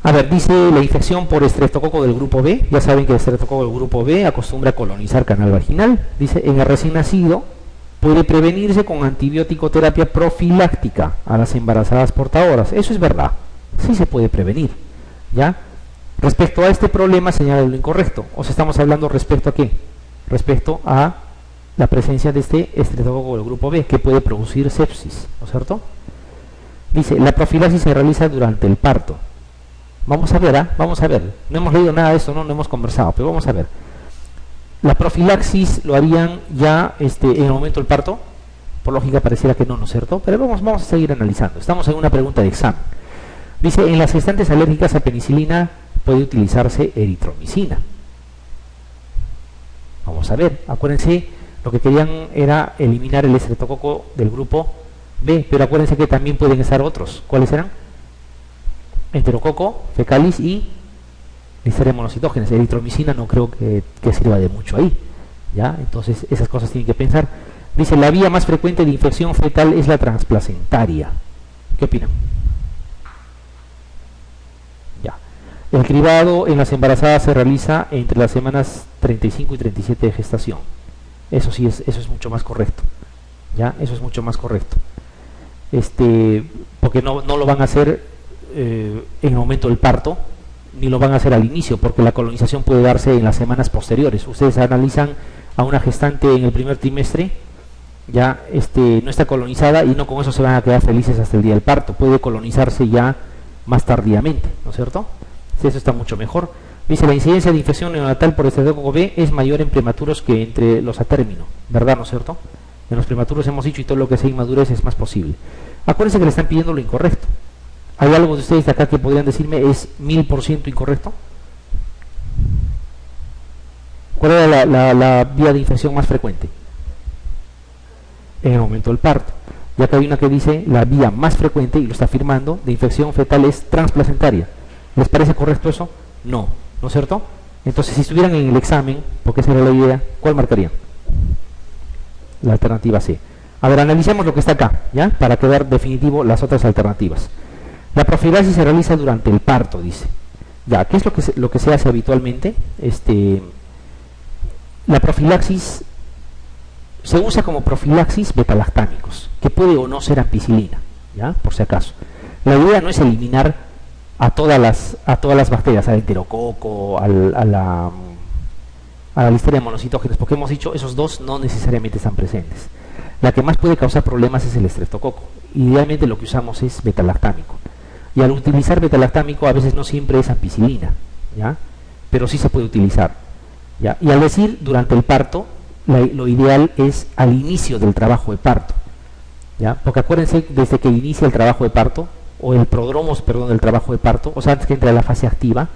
A ver, dice la infección por estreptococo del grupo B. Ya saben que el estreptococo del grupo B acostumbra a colonizar canal vaginal. Dice, en el recién nacido puede prevenirse con antibiótico terapia profiláctica a las embarazadas portadoras. Eso es verdad. Sí se puede prevenir. ¿Ya? Respecto a este problema señala lo incorrecto. O sea, estamos hablando respecto a qué? Respecto a la presencia de este estreptococo del grupo B, que puede producir sepsis, ¿no es cierto? Dice, la profilaxis se realiza durante el parto. Vamos a ver, vamos a ver. No hemos leído nada de eso, no hemos conversado, pero vamos a ver. La profilaxis lo harían ya en el momento del parto. Por lógica pareciera que no, ¿no es cierto? Pero vamos a seguir analizando. Estamos en una pregunta de examen. Dice, en las gestantes alérgicas a penicilina puede utilizarse eritromicina. Vamos a ver, acuérdense, lo que querían era eliminar el estreptococo del grupo B, pero acuérdense que también pueden estar otros. ¿Cuáles eran? Enterococo, fecalis y Listeria monocytogenes. Eritromicina no creo que sirva de mucho ahí, ¿ya? Entonces esas cosas tienen que pensar. Dice, la vía más frecuente de infección fetal es la transplacentaria. ¿Qué opinan? Ya. El cribado en las embarazadas se realiza entre las semanas 35 y 37 de gestación. Eso sí eso es mucho más correcto, ¿ya? Eso es mucho más correcto. Porque no lo van a hacer en el momento del parto, ni lo van a hacer al inicio, porque la colonización puede darse en las semanas posteriores. Ustedes analizan a una gestante en el primer trimestre, ya no está colonizada y no con eso se van a quedar felices hasta el día del parto. Puede colonizarse ya más tardíamente, ¿no es cierto? Eso está mucho mejor. Dice, la incidencia de infección neonatal por estreptococo B es mayor en prematuros que entre los a término, ¿verdad, no es cierto? En los prematuros hemos dicho, y todo lo que sea inmadurez es más posible. Acuérdense que le están pidiendo lo incorrecto. ¿Hay algo de ustedes de acá que podrían decirme es 1000% incorrecto? ¿Cuál era la vía de infección más frecuente? En el momento del parto. Ya que hay una que dice la vía más frecuente, y lo está afirmando, de infección fetal es transplacentaria. ¿Les parece correcto eso? No, ¿no es cierto? Entonces, si estuvieran en el examen, porque esa era la idea, ¿cuál marcarían? La alternativa C. A ver, analicemos lo que está acá, ¿ya? Para quedar definitivo las otras alternativas. La profilaxis se realiza durante el parto, dice. Ya, ¿qué es lo que se hace habitualmente? La profilaxis se usa como profilaxis betalactámicos, que puede o no ser ampicilina, ¿ya? Por si acaso. La idea no es eliminar a todas las bacterias, al enterococo, a la Listeria monocytogenes, porque hemos dicho esos dos no necesariamente están presentes. La que más puede causar problemas es el estreptococo. Idealmente lo que usamos es betalactámico. Y al utilizar betalactámico a veces no siempre es ampicilina, ¿ya? Pero sí se puede utilizar, ¿ya? Y al decir durante el parto, lo ideal es al inicio del trabajo de parto, ¿ya? Porque acuérdense, desde que inicia el trabajo de parto, o el prodromos, perdón, del trabajo de parto, o sea, antes que entre a la fase activa,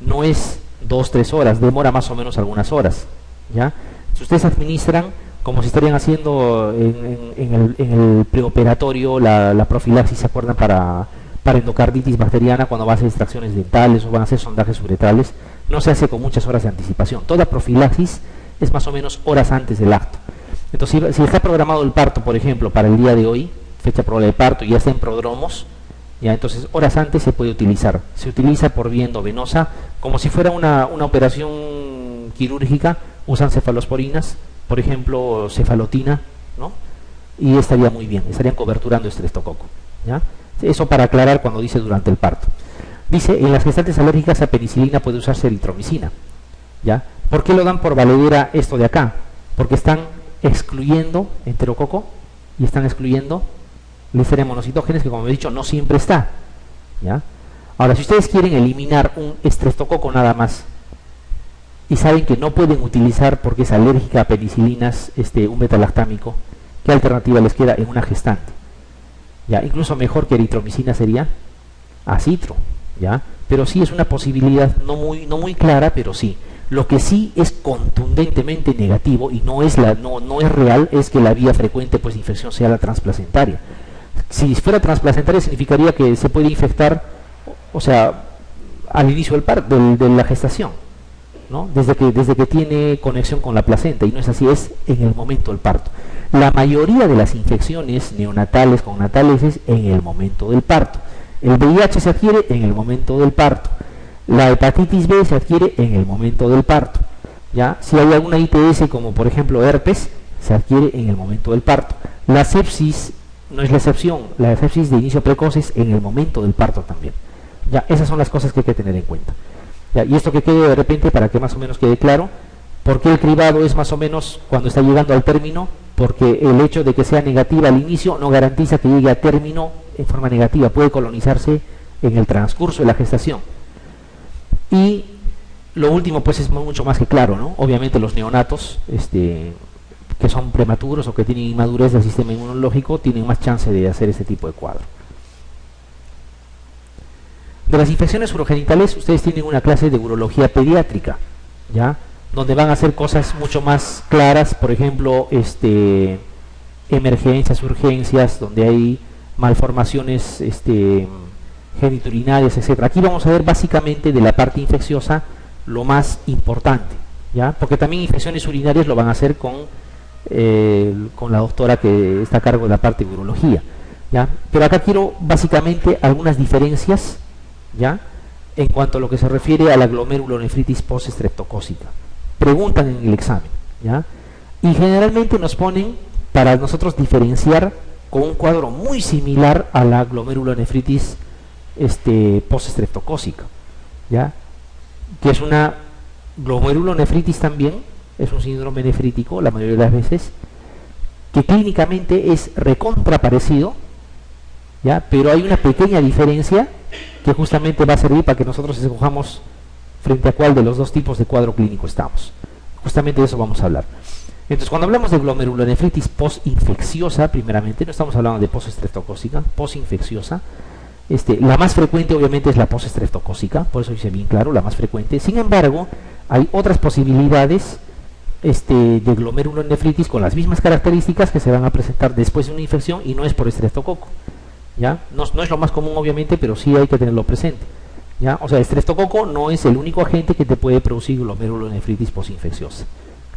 no es 2-3 horas, demora más o menos algunas horas, ¿ya? Si ustedes administran, como si estarían haciendo en el preoperatorio, la profilaxis, ¿se acuerdan? Para endocarditis bacteriana, cuando van a hacer extracciones dentales o van a hacer sondajes uretrales, no se hace con muchas horas de anticipación. Toda profilaxis es más o menos horas antes del acto. Entonces, si está programado el parto, por ejemplo, para el día de hoy, fecha probable de parto, y ya está en prodromos, ya, entonces horas antes se puede utilizar. Se utiliza por vía endovenosa, como si fuera una operación quirúrgica. Usan cefalosporinas, por ejemplo, cefalotina, ¿no? Y estaría muy bien, estarían coberturando estreptococo, ¿ya? Eso para aclarar cuando dice durante el parto. Dice, en las gestantes alérgicas a penicilina puede usarse eritromicina, ¿ya? ¿Por qué lo dan por valedera esto de acá? Porque están excluyendo enterococo y están excluyendo Listeria monocytogenes, que como he dicho no siempre está, ¿ya? Ahora, si ustedes quieren eliminar un estreptococo nada más y saben que no pueden utilizar porque es alérgica a penicilinas un betalactámico, ¿qué alternativa les queda en una gestante? ¿Ya? Incluso mejor que eritromicina sería acitro, ¿ya? Pero sí es una posibilidad no muy clara, pero sí. Lo que sí es contundentemente negativo y no es real es que la vía frecuente pues de infección sea la transplacentaria. Si fuera transplacentaria significaría que se puede infectar, o sea, al inicio de la gestación, ¿no? Desde que tiene conexión con la placenta, y no es así, es en el momento del parto. La mayoría de las infecciones neonatales con natales es en el momento del parto. El VIH se adquiere en el momento del parto. La hepatitis B se adquiere en el momento del parto. ¿Ya? Si hay alguna ITS, como por ejemplo herpes, se adquiere en el momento del parto. La sepsis no es la excepción. La sepsis de inicio precoz es en el momento del parto también. Ya, esas son las cosas que hay que tener en cuenta. Ya, y esto que quede de repente, para que más o menos quede claro, ¿por qué el cribado es más o menos cuando está llegando al término? Porque el hecho de que sea negativa al inicio no garantiza que llegue a término en forma negativa, puede colonizarse en el transcurso de la gestación. Y lo último pues es mucho más que claro, ¿no? Obviamente los neonatos que son prematuros o que tienen inmadurez del sistema inmunológico tienen más chance de hacer este tipo de cuadro. De las infecciones urogenitales ustedes tienen una clase de urología pediátrica, ¿ya? Donde van a hacer cosas mucho más claras, por ejemplo, emergencias, urgencias, donde hay malformaciones genitourinarias, etcétera. Aquí vamos a ver básicamente de la parte infecciosa lo más importante, ¿ya? Porque también infecciones urinarias lo van a hacer con la doctora que está a cargo de la parte de urología, ¿ya? Pero acá quiero básicamente algunas diferencias, ¿ya? En cuanto a lo que se refiere a la glomerulonefritis post-estreptocócica. Preguntan en el examen, ¿ya? Y generalmente nos ponen para nosotros diferenciar con un cuadro muy similar a la glomerulonefritis post-estreptocócica, ¿ya? Que es una glomerulonefritis también, es un síndrome nefrítico la mayoría de las veces, que clínicamente es recontra parecido, ¿ya? Pero hay una pequeña diferencia que justamente va a servir para que nosotros escojamos frente a cuál de los dos tipos de cuadro clínico estamos. Justamente de eso vamos a hablar. Entonces, cuando hablamos de glomerulonefritis postinfecciosa, primeramente, no estamos hablando de postestreptocócica, postinfecciosa. La más frecuente obviamente es la postestreptocócica, por eso dice bien claro, la más frecuente. Sin embargo, hay otras posibilidades de glomerulonefritis con las mismas características que se van a presentar después de una infección y no es por estreptococo, ¿ya? No es lo más común obviamente, pero sí hay que tenerlo presente, ¿ya? O sea, el estreptococo no es el único agente que te puede producir glomerulonefritis postinfecciosa,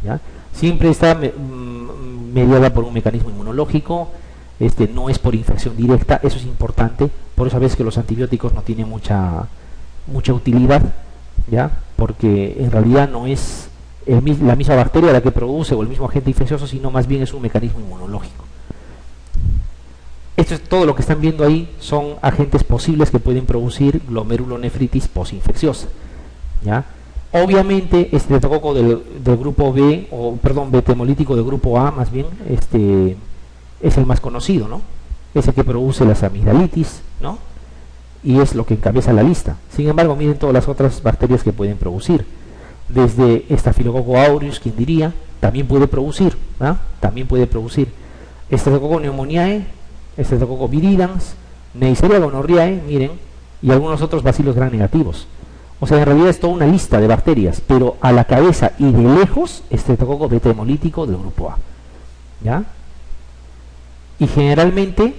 ¿ya? Siempre está mediada por un mecanismo inmunológico, no es por infección directa, eso es importante, por eso a veces que los antibióticos no tienen mucha utilidad, ¿ya? Porque en realidad no es la misma bacteria la que produce o el mismo agente infeccioso, sino más bien es un mecanismo inmunológico. Esto es todo lo que están viendo ahí, son agentes posibles que pueden producir glomerulonefritis postinfecciosa, ¿ya? Obviamente este estreptococo del grupo B, o perdón, beta-hemolítico del grupo A más bien, es el más conocido, ¿no? Es el que produce las amigdalitis, ¿no? Y es lo que encabeza la lista. Sin embargo, miren todas las otras bacterias que pueden producir. Desde Staphylococcus aureus, quien diría, también puede producir, ¿no? También puede producir. Streptococcus pneumoniae, Streptococcus viridans, Neisseria gonorrhoeae, miren, y algunos otros bacilos gram negativos. O sea, en realidad es toda una lista de bacterias, pero a la cabeza y de lejos, Streptococcus beta-hemolítico del grupo A, ¿ya? Y generalmente,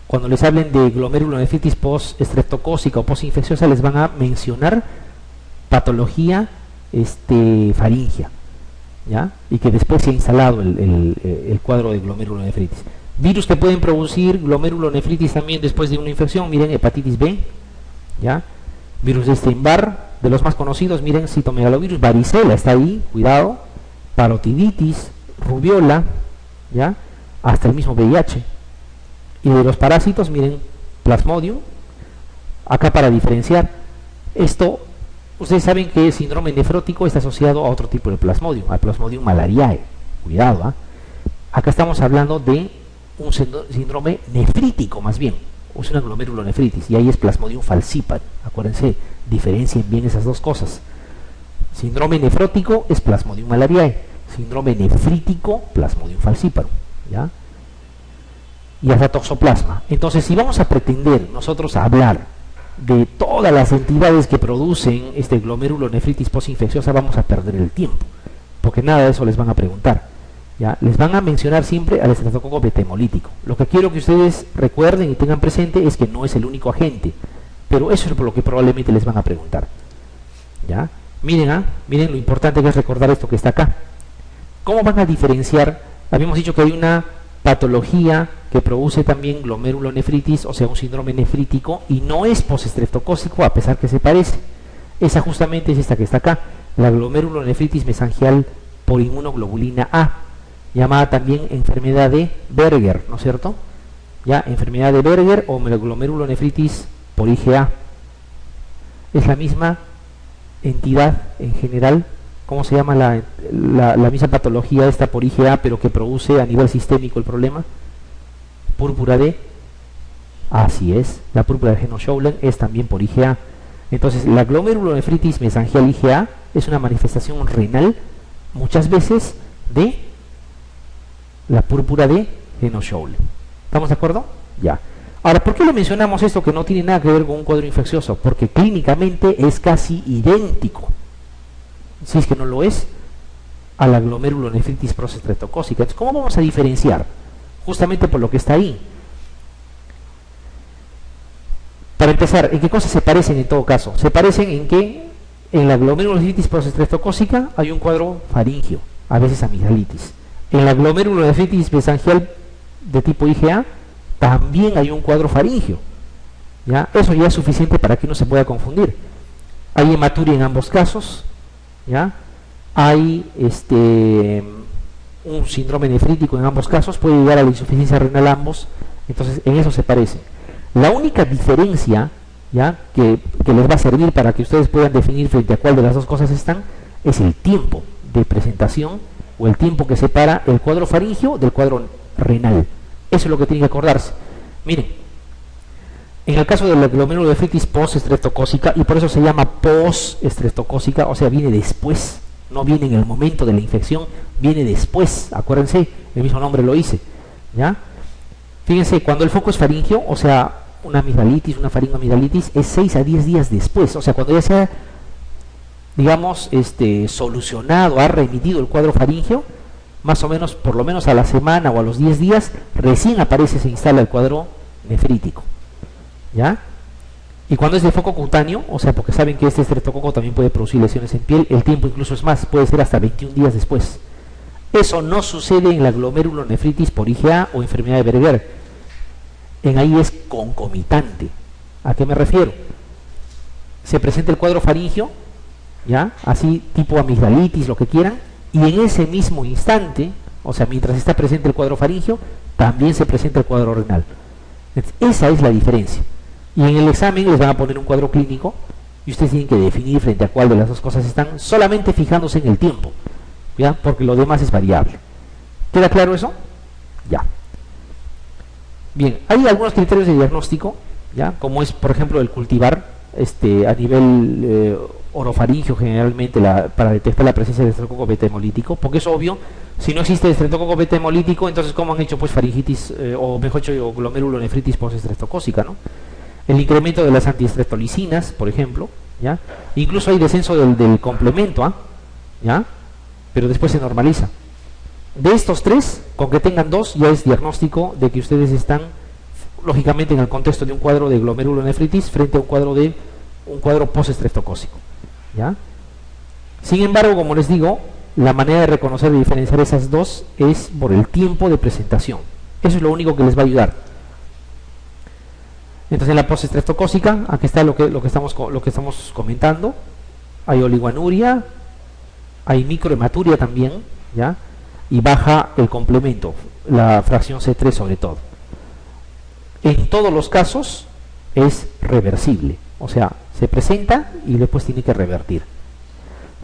cuando les hablen de glomerulonefritis post-estreptocócica o postinfecciosa, les van a mencionar patología faríngea, ¿ya? Y que después se ha instalado el cuadro de glomerulonefritis. Virus que pueden producir glomerulonefritis también después de una infección, miren, hepatitis B, ¿ya? Virus de Epstein-Barr, de los más conocidos, miren, citomegalovirus, varicela está ahí, cuidado, parotiditis, rubiola, ¿ya? Hasta el mismo VIH. Y de los parásitos, miren, Plasmodium, acá para diferenciar, esto, ustedes saben que el síndrome nefrótico está asociado a otro tipo de Plasmodium, al Plasmodium malariae, cuidado, ¿eh? Acá estamos hablando de un síndrome nefrítico más bien, es una glomerulonefritis, y ahí es Plasmodium falciparum, acuérdense, diferencien bien esas dos cosas. Síndrome nefrótico es Plasmodium malariae, síndrome nefrítico, Plasmodium falciparum, ¿ya? Y hasta toxoplasma. Entonces, si vamos a pretender nosotros hablar de todas las entidades que producen glomerulonefritis postinfecciosa, vamos a perder el tiempo, porque nada de eso les van a preguntar, ¿ya? Les van a mencionar siempre al estreptococo beta-hemolítico. Lo que quiero que ustedes recuerden y tengan presente es que no es el único agente, pero eso es por lo que probablemente les van a preguntar, ¿ya? Miren, miren lo importante que es recordar esto que está acá. ¿Cómo van a diferenciar? Habíamos dicho que hay una patología que produce también glomerulonefritis, o sea, un síndrome nefrítico, y no es postestreptocócico, a pesar que se parece. Esa justamente es esta que está acá, la glomerulonefritis mesangial por inmunoglobulina A, llamada también enfermedad de Berger, ¿no es cierto? Ya, enfermedad de Berger o glomerulonefritis por IgA. Es la misma entidad en general. ¿Cómo se llama la misma patología esta por IgA, pero que produce a nivel sistémico el problema? Púrpura de... Así es, la púrpura de Heno-Schönlein es también por IgA. Entonces, la glomerulonefritis mesangial IgA es una manifestación renal, muchas veces, de la púrpura de Heno-Schönlein. ¿Estamos de acuerdo? Ya. Ahora, ¿por qué le mencionamos esto que no tiene nada que ver con un cuadro infeccioso? Porque clínicamente es casi idéntico, si es que no lo es, a la glomerulonefritis prostestreptocócica. Entonces, ¿cómo vamos a diferenciar? Justamente por lo que está ahí. Para empezar, ¿en qué cosas se parecen en todo caso? Se parecen en que en la glomerulonefritis prostestreptocócica hay un cuadro faríngeo, a veces amigdalitis. En la glomerulonefritis mesangial de tipo IgA también hay un cuadro faríngeo. ¿Ya? Eso ya es suficiente para que no se pueda confundir. Hay hematuria en ambos casos, ¿ya? Hay un síndrome nefrítico en ambos casos, puede llegar a la insuficiencia renal ambos, entonces en eso se parece. La única diferencia, ¿ya?, que les va a servir para que ustedes puedan definir frente a cuál de las dos cosas están, es el tiempo de presentación o el tiempo que separa el cuadro faríngeo del cuadro renal. Eso es lo que tienen que acordarse. Miren, en el caso de la glomerulonefritis postestreptocócica, y por eso se llama postestreptocócica, o sea, viene después, no viene en el momento de la infección, viene después, acuérdense, el mismo nombre lo hice, ¿ya? Fíjense, cuando el foco es faríngeo, o sea, una amigdalitis, una faringoamigdalitis, es 6 a 10 días después, o sea, cuando ya se ha, digamos, solucionado, ha remitido el cuadro faríngeo, más o menos, por lo menos a la semana o a los 10 días, recién aparece, se instala el cuadro nefrítico, ¿ya? Y cuando es de foco cutáneo, o sea, porque saben que este estreptococo también puede producir lesiones en piel, el tiempo incluso es más, puede ser hasta 21 días después. Eso no sucede en la glomerulonefritis por IgA o enfermedad de Berger. En ahí es concomitante. ¿A qué me refiero? Se presenta el cuadro faríngeo, ¿ya? Así tipo amigdalitis, lo que quieran, y en ese mismo instante, o sea, mientras está presente el cuadro faríngeo, también se presenta el cuadro renal. Esa es la diferencia. Y en el examen les van a poner un cuadro clínico y ustedes tienen que definir frente a cuál de las dos cosas están, solamente fijándose en el tiempo, ¿ya? Porque lo demás es variable. ¿Queda claro eso? Ya. Bien, hay algunos criterios de diagnóstico, ¿ya? Como es, por ejemplo, el cultivar a nivel orofaringio generalmente para detectar la presencia de estreptococo beta hemolítico, porque es obvio, si no existe estreptococo beta hemolítico, entonces ¿cómo han hecho pues faringitis o mejor dicho glomerulonefritis postestreptocócica, ¿no? El incremento de las antiestreptolicinas, por ejemplo, ¿ya? Incluso hay descenso del complemento, ¿ya? Pero después se normaliza. De estos tres, con que tengan dos, ya es diagnóstico de que ustedes están, lógicamente, en el contexto de un cuadro de glomerulonefritis frente a un cuadro postestreptocócico, ¿ya? Sin embargo, como les digo, la manera de reconocer y diferenciar esas dos es por el tiempo de presentación. Eso es lo único que les va a ayudar. Entonces, en la postestreptocócica, aquí está lo que estamos comentando. Hay oligoanuria, hay microhematuria también, ¿ya? Y baja el complemento, la fracción C3 sobre todo. En todos los casos es reversible, o sea, se presenta y después tiene que revertir.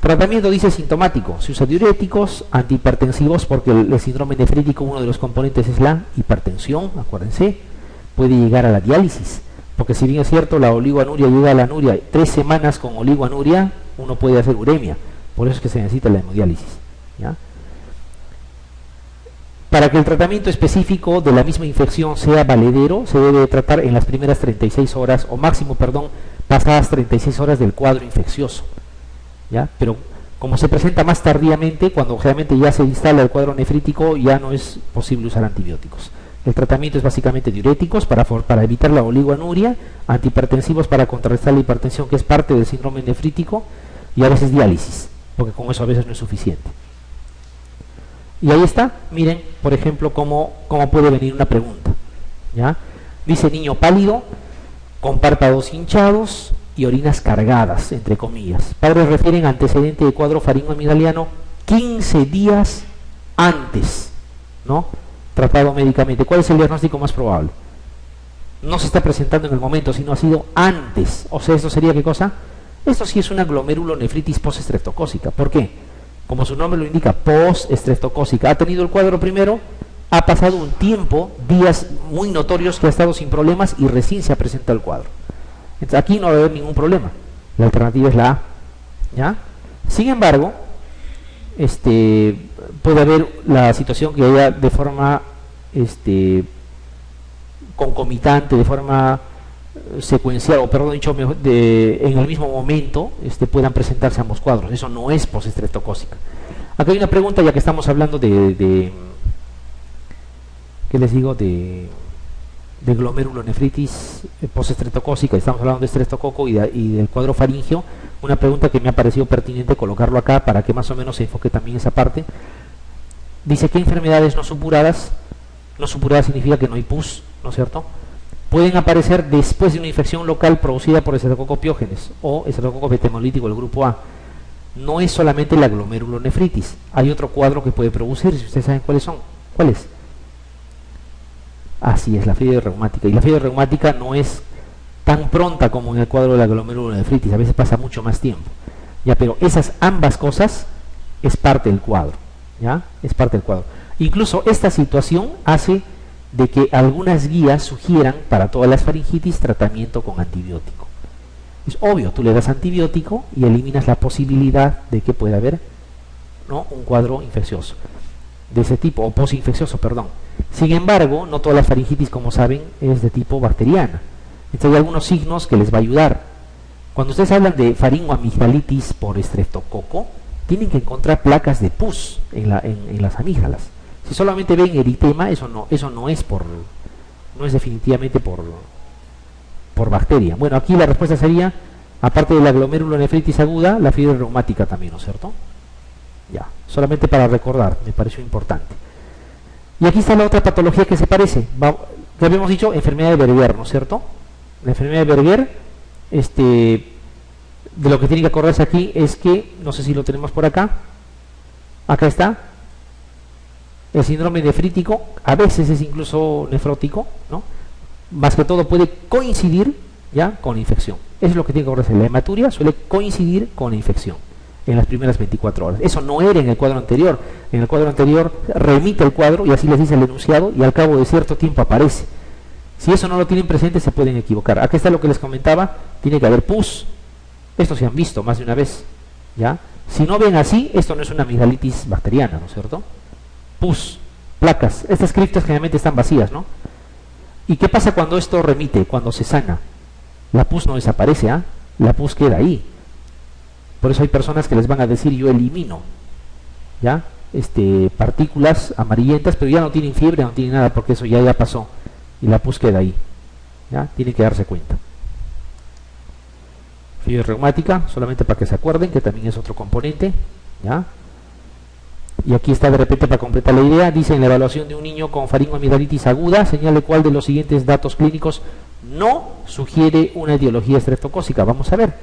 Tratamiento dice sintomático, se usa diuréticos, antihipertensivos, porque el síndrome nefrítico, uno de los componentes es la hipertensión, acuérdense, puede llegar a la diálisis, porque si bien es cierto, la oligoanuria llega a la anuria, 3 semanas con oligoanuria, uno puede hacer uremia, por eso es que se necesita la hemodiálisis, ¿ya? Para que el tratamiento específico de la misma infección sea valedero, se debe tratar en las primeras 36 horas, o máximo, perdón, pasadas 36 horas del cuadro infeccioso, ¿ya? Pero como se presenta más tardíamente, cuando realmente ya se instala el cuadro nefrítico, ya no es posible usar antibióticos. El tratamiento es básicamente diuréticos para evitar la oligoanuria, antihipertensivos para contrarrestar la hipertensión, que es parte del síndrome nefrítico, y a veces diálisis, porque con eso a veces no es suficiente. Y ahí está, miren, por ejemplo, cómo puede venir una pregunta, ¿ya? Dice niño pálido, con párpados hinchados y orinas cargadas, entre comillas. Padres refieren a antecedente de cuadro faringoamigdaliano 15 días antes, ¿no? Tratado médicamente. ¿Cuál es el diagnóstico más probable? No se está presentando en el momento, sino ha sido antes. O sea, ¿esto sería qué cosa? Esto sí es una glomerulonefritis postestreptocócica. ¿Por qué? Como su nombre lo indica, postestreptocócica. Ha tenido el cuadro primero, ha pasado un tiempo, días muy notorios que ha estado sin problemas y recién se ha presentado el cuadro. Entonces, aquí no va a haber ningún problema. La alternativa es la A, ¿ya? Sin embargo, puede haber la situación que haya de forma concomitante, de forma secuencial, o perdón dicho, en el mismo momento puedan presentarse ambos cuadros. Eso no es postestreptocócica. Acá hay una pregunta, ya que estamos hablando ¿qué les digo? De glomerulonefritis postestreptocócica, estamos hablando de estreptococo y del cuadro faríngeo. Una pregunta que me ha parecido pertinente colocarlo acá para que más o menos se enfoque también esa parte. Dice, ¿qué enfermedades no supuradas? No supuradas significa que no hay pus, ¿no es cierto? Pueden aparecer después de una infección local producida por estreptococo piógenes o estreptococo beta-hemolítico del grupo A. No es solamente la glomerulonefritis, hay otro cuadro que puede producir, si ustedes saben cuáles son. ¿Cuál es? Así es, la fiebre reumática. Y la fiebre reumática no es tan pronta como en el cuadro de la glomerulonefritis, a veces pasa mucho más tiempo. Ya, pero esas ambas cosas es parte del cuadro, ¿ya? Es parte del cuadro. Incluso esta situación hace de que algunas guías sugieran para todas las faringitis tratamiento con antibiótico. Es obvio, tú le das antibiótico y eliminas la posibilidad de que pueda haber, ¿no?, un cuadro infeccioso de ese tipo, o posinfeccioso, perdón. Sin embargo, no todas las faringitis, como saben, es de tipo bacteriana. Entonces hay algunos signos que les va a ayudar. Cuando ustedes hablan de faringoamigdalitis por estreptococo, tienen que encontrar placas de pus en las amígdalas. Si solamente ven eritema, eso no es definitivamente por bacteria. Bueno, aquí la respuesta sería, aparte de la glomerulonefritis aguda, la fiebre reumática también, ¿no es cierto? Ya, solamente para recordar, me pareció importante. Y aquí está la otra patología que se parece. Ya habíamos dicho enfermedad de Berger, ¿no es cierto? La enfermedad de Berger, de lo que tiene que acordarse aquí es que, no sé si lo tenemos por acá, acá está, el síndrome nefrítico, a veces es incluso nefrótico, ¿no? Más que todo puede coincidir ya con infección. Eso es lo que tiene que acordarse. La hematuria suele coincidir con la infección en las primeras 24 horas. Eso no era en el cuadro anterior. En el cuadro anterior remite el cuadro y así les dice el enunciado y al cabo de cierto tiempo aparece. Si eso no lo tienen presente, se pueden equivocar. Aquí está lo que les comentaba, tiene que haber pus. Esto se han visto más de una vez, ¿ya? Si no ven así, esto no es una amigdalitis bacteriana, ¿no es cierto? Pus, placas, estas criptas generalmente están vacías, ¿no? ¿Y qué pasa cuando esto remite, cuando se sana? La pus no desaparece, ¿ah? La pus queda ahí. Por eso hay personas que les van a decir, yo elimino, ¿ya? Partículas amarillentas, pero ya no tienen fiebre, no tienen nada, porque eso ya pasó. Y la pus queda ahí, ¿ya? Tienen que darse cuenta. Fiebre reumática, solamente para que se acuerden, que también es otro componente, ¿ya? Y aquí está de repente para completar la idea, dice en la evaluación de un niño con faringoamigdalitis aguda, señale cuál de los siguientes datos clínicos no sugiere una etiología estreptocócica. Vamos a ver.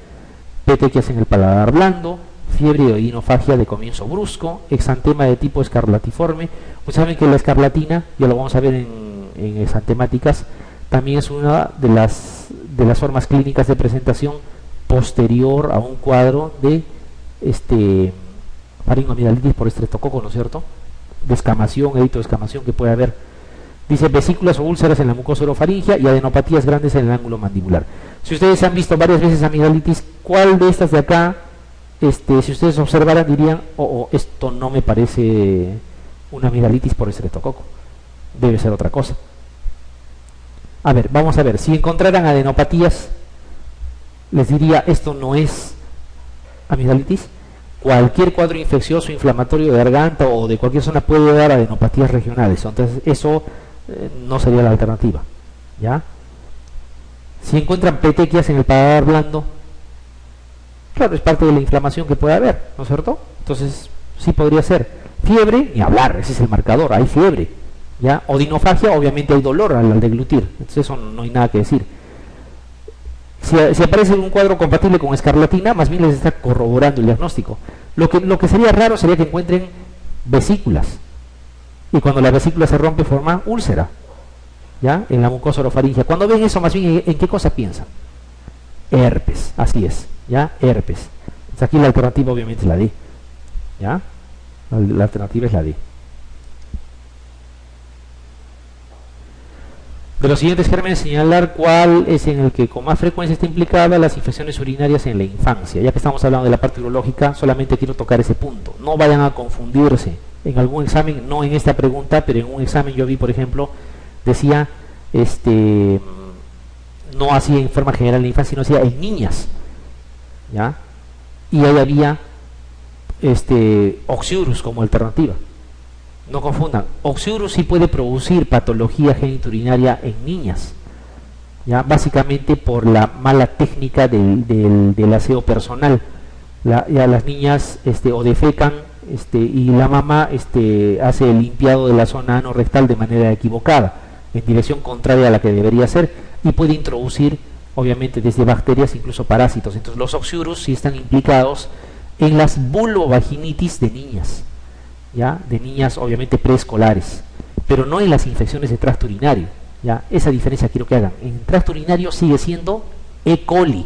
Petequias en el paladar blando, fiebre y odinofagia de comienzo brusco, exantema de tipo escarlatiforme. Pues saben que la escarlatina, ya lo vamos a ver en exantemáticas, también es una de las formas clínicas de presentación posterior a un cuadro de faringoamigdalitis por estreptococo, ¿no es cierto? Descamación, edito de descamación que puede haber. Dice vesículas o úlceras en la mucosa orofaringia y adenopatías grandes en el ángulo mandibular. Si ustedes han visto varias veces amigdalitis, ¿cuál de estas de acá, si ustedes observaran, dirían, esto no me parece una amigdalitis por estreptococo? Debe ser otra cosa. A ver, vamos a ver, si encontraran adenopatías, les diría, esto no es amigdalitis. Cualquier cuadro infeccioso, inflamatorio de garganta o de cualquier zona puede dar adenopatías regionales. Entonces eso no sería la alternativa, ¿ya? Si encuentran petequias en el paladar blando, claro, es parte de la inflamación que puede haber, ¿no es cierto? Entonces sí podría ser. Fiebre, ni hablar, ese es el marcador, hay fiebre, ¿ya? Odinofagia, obviamente hay dolor al deglutir, entonces eso no hay nada que decir. Si aparece un cuadro compatible con escarlatina, más bien les está corroborando el diagnóstico. Lo que sería raro sería que encuentren vesículas, y cuando la vesícula se rompe forma úlcera, ¿ya? En la mucosa orofaringea. Cuando ven eso, más bien, ¿en qué cosa piensan? Herpes, así es, ¿ya? Herpes. Entonces aquí la alternativa obviamente es la D, ¿ya? La alternativa es la D. De los siguientes gérmenes, señalar cuál es en el que con más frecuencia está implicada las infecciones urinarias en la infancia. Ya que estamos hablando de la parte urológica, solamente quiero tocar ese punto. No vayan a confundirse. En algún examen, no en esta pregunta, pero en un examen yo vi, por ejemplo, decía, no así en forma general en la infancia, sino decía en niñas, ¿ya? Y ahí había Oxiurus como alternativa. No confundan, Oxiurus sí puede producir patología genitourinaria en niñas, ¿ya? Básicamente por la mala técnica del aseo personal. Ya las niñas o defecan y la mamá hace el limpiado de la zona anorrectal de manera equivocada, en dirección contraria a la que debería ser, y puede introducir obviamente desde bacterias, incluso parásitos. Entonces los Oxiurus sí están implicados en las vulvovaginitis de niñas, ¿ya? De niñas obviamente preescolares, pero no en las infecciones de tracto urinario, ¿ya? Esa diferencia quiero que hagan. En tracto urinario sigue siendo E. coli,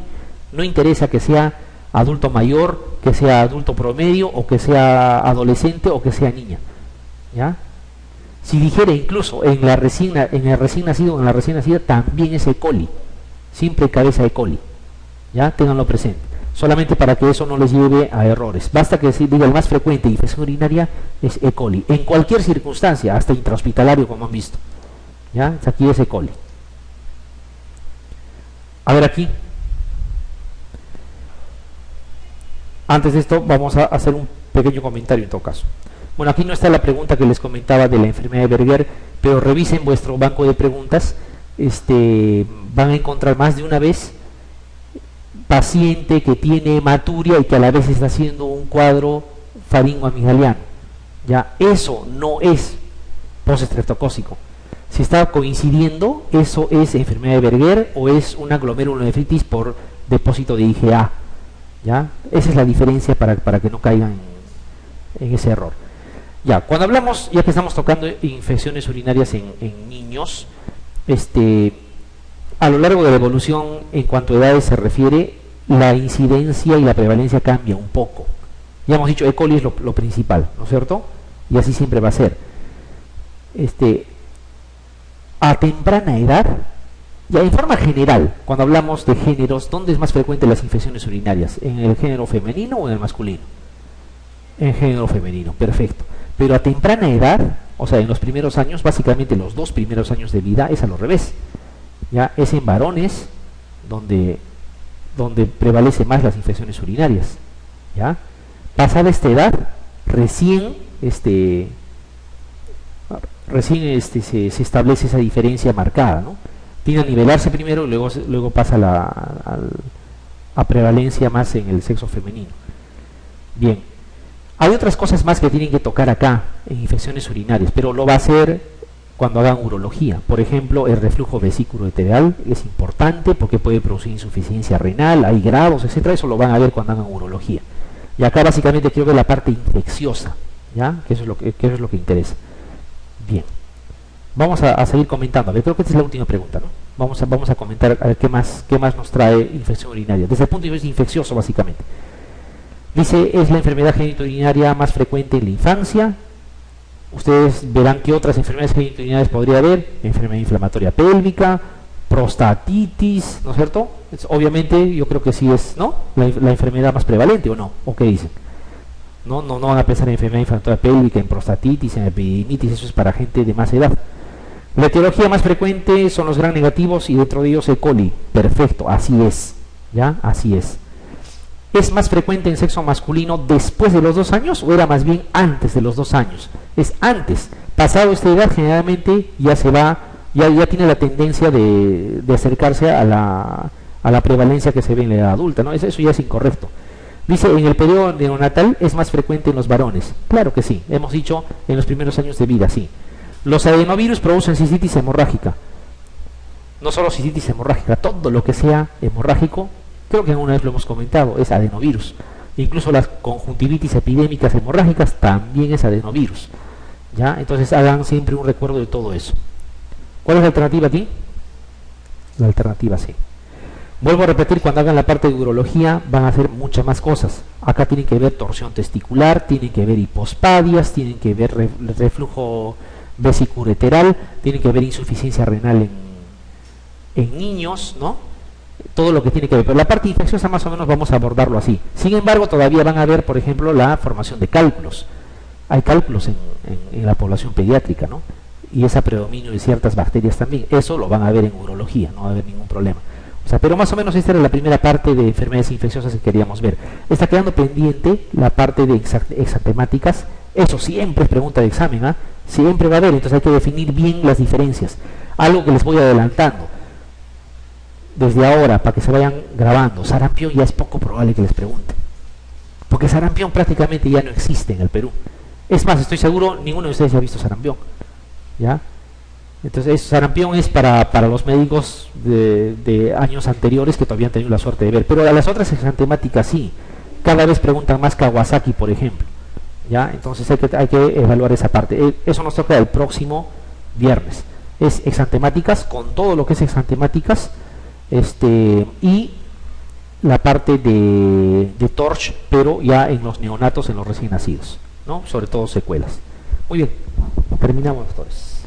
no interesa que sea adulto mayor, que sea adulto promedio, o que sea adolescente, o que sea niña, ¿ya? Si dijere incluso en el recién nacido o en la recién nacida, también es E. coli, siempre cabeza E. coli, ¿ya? Ténganlo presente, solamente para que eso no les lleve a errores. Basta que diga el más frecuente infección urinaria es E. coli, en cualquier circunstancia, hasta intrahospitalario, como han visto, ¿ya? Aquí es E. coli. A ver aquí. Antes de esto vamos a hacer un pequeño comentario en todo caso. Bueno, aquí no está la pregunta que les comentaba de la enfermedad de Berger, pero revisen vuestro banco de preguntas. Van a encontrar más de una vez paciente que tiene hematuria y que a la vez está haciendo un cuadro faringoamigdaliano. Ya, eso no es postestreptocócico. Si está coincidiendo, eso es enfermedad de Berger o es una glomerulonefritis por depósito de IgA. ¿Ya? Esa es la diferencia para que no caigan en ese error. Ya, cuando hablamos, ya que estamos tocando infecciones urinarias en niños, a lo largo de la evolución, en cuanto a edades se refiere, la incidencia y la prevalencia cambia un poco. Ya hemos dicho, E. coli es lo principal, ¿no es cierto? Y así siempre va a ser. A temprana edad, ya en forma general, cuando hablamos de géneros, ¿dónde es más frecuente las infecciones urinarias? ¿En el género femenino o en el masculino? En género femenino, perfecto. Pero a temprana edad, o sea, en los primeros años, básicamente los 2 primeros años de vida, es al revés. Ya es en varones donde prevalece más las infecciones urinarias. ¿Ya? Pasada esta edad, recién se establece esa diferencia marcada, ¿no? Tiene a nivelarse primero y luego pasa a prevalencia más en el sexo femenino. Bien, hay otras cosas más que tienen que tocar acá en infecciones urinarias, pero lo va a hacer cuando hagan urología. Por ejemplo, el reflujo vesículo-ureteral es importante porque puede producir insuficiencia renal, hay grados, etcétera. Eso lo van a ver cuando hagan urología. Y acá básicamente quiero ver la parte infecciosa, ¿ya? Que eso es lo que interesa. Bien. Vamos a seguir comentando. A ver, creo que esta es la última pregunta, ¿no? Vamos a comentar a ver qué más nos trae infección urinaria. Desde el punto de vista infeccioso, básicamente. Dice, es la enfermedad genitourinaria más frecuente en la infancia. Ustedes verán qué otras enfermedades genitourinarias podría haber. Enfermedad inflamatoria pélvica, prostatitis, ¿no es cierto? Obviamente, yo creo que sí es, ¿no? La enfermedad más prevalente, ¿o no? ¿O qué dicen? No van a pensar en enfermedad inflamatoria pélvica, en prostatitis, en epididimitis, eso es para gente de más edad. La etiología más frecuente son los gram negativos y dentro de ellos E. coli. Perfecto, así es, ¿ya? Así es. ¿Es más frecuente en sexo masculino después de los 2 años o era más bien antes de los 2 años? Es antes. Pasado esta edad generalmente ya tiene la tendencia de acercarse a la prevalencia que se ve en la edad adulta, ¿no? Eso ya es incorrecto. Dice, en el periodo neonatal es más frecuente en los varones. Claro que sí, hemos dicho en los primeros años de vida, sí. Los adenovirus producen cistitis hemorrágica. No solo cistitis hemorrágica, todo lo que sea hemorrágico, creo que alguna vez lo hemos comentado, es adenovirus. Incluso las conjuntivitis epidémicas hemorrágicas también es adenovirus. ¿Ya? Entonces hagan siempre un recuerdo de todo eso. ¿Cuál es la alternativa aquí? La alternativa C. Vuelvo a repetir, cuando hagan la parte de urología van a hacer muchas más cosas. Acá tienen que ver torsión testicular, tienen que ver hipospadias, tienen que ver reflujo vesicureteral, tienen que ver insuficiencia renal en niños, ¿no? Todo lo que tiene que ver. Pero la parte infecciosa más o menos vamos a abordarlo así. Sin embargo, todavía van a ver, por ejemplo, la formación de cálculos. Hay cálculos en la población pediátrica, ¿no? Y ese predominio de ciertas bacterias también. Eso lo van a ver en urología, no va a haber ningún problema. O sea, pero más o menos esta era la primera parte de enfermedades infecciosas que queríamos ver. Está quedando pendiente la parte de exantemáticas. Eso siempre es pregunta de examen, ¿ah? Siempre va a haber, entonces hay que definir bien las diferencias. Algo que les voy adelantando desde ahora para que se vayan grabando. Sarampión ya es poco probable que les pregunten, porque sarampión prácticamente ya no existe en el Perú. Es más, estoy seguro ninguno de ustedes ha visto sarampión, ¿ya? Entonces sarampión es para los médicos de años anteriores que todavía han tenido la suerte de ver, pero a las otras exantemáticas sí, cada vez preguntan más Kawasaki, por ejemplo, ¿ya? Entonces hay que evaluar esa parte. Eso nos toca el próximo viernes. Es exantemáticas, con todo lo que es exantemáticas, y la parte de TORCH, pero ya en los neonatos, en los recién nacidos, ¿no? Sobre todo secuelas. Muy bien, terminamos, doctores.